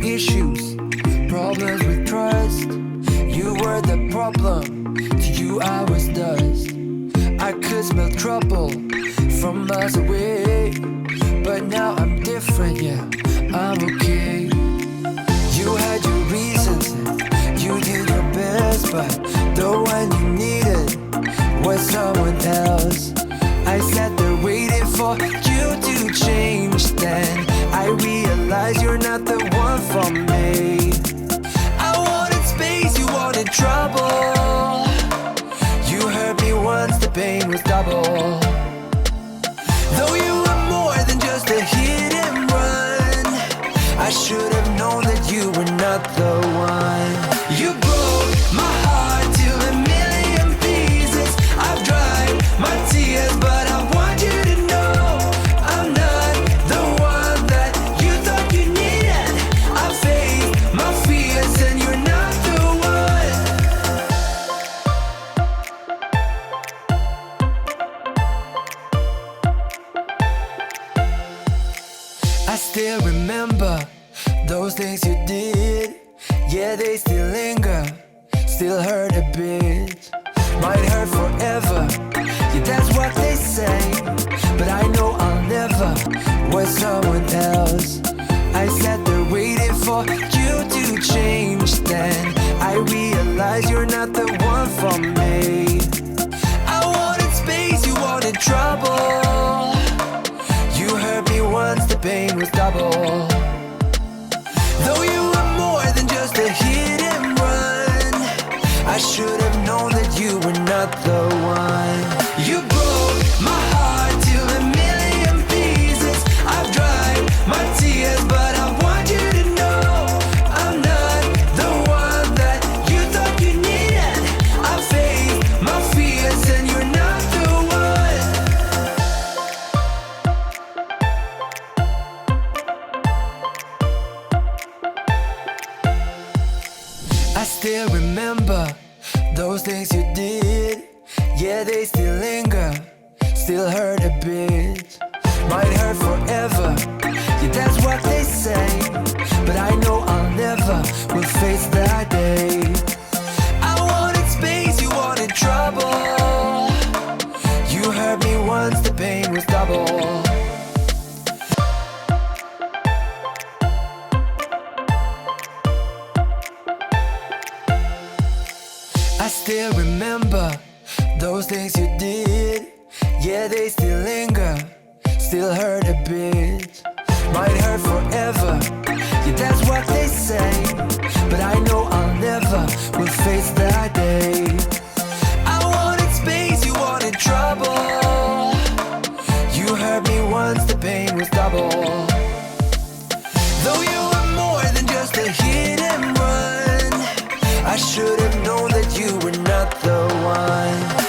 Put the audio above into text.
issues, problems with trust. You were the problem, to you I was dust. I could smell trouble from miles away, but now I'm different, yeah, I'm okay. You had your reasons, you did your best, but the one you needed was someone else. I sat there waiting for you to change. Then I realized you're not the one for me. I wanted space, you wanted trouble. You hurt me once, the pain was double. Though you were more than just a hit and run, I should have known that you were not the one. You broke my heart to a million pieces. I've dried my tears, but I want you to know I'm not the one that you thought you needed. I faced my fears and you're not the one. I still remember those things you did. Yeah, they still linger, still hurt a bit. Might hurt forever, yeah, that's what they say. But I know I'll never was someone else. I sat there waiting for you to change. Then I realized you're not the one for me. I wanted space, you wanted trouble. You hurt me once, the pain was double. Though you were more than just a hit and run, I should have known that you were not the one. You broke my heart to a million pieces. I've dried my tears, but I want you to know I'm not the one that you thought you needed. I faced my fears and you're not the one. I still remember those things you did. Yeah, they still linger, still hurt a bit. Might hurt forever, yeah, that's what they say. But I know I'll never will face that day. I wanted space, you wanted trouble. You hurt me once, the pain was double. I still remember those things you did. Yeah, they still linger, still hurt a bit. Might hurt forever, yeah, that's what they say. But I know I'll never will face that day. I wanted space, you wanted trouble. You hurt me once, the pain was double. Though you were more than just a hit and run, I should have known that you were not the one.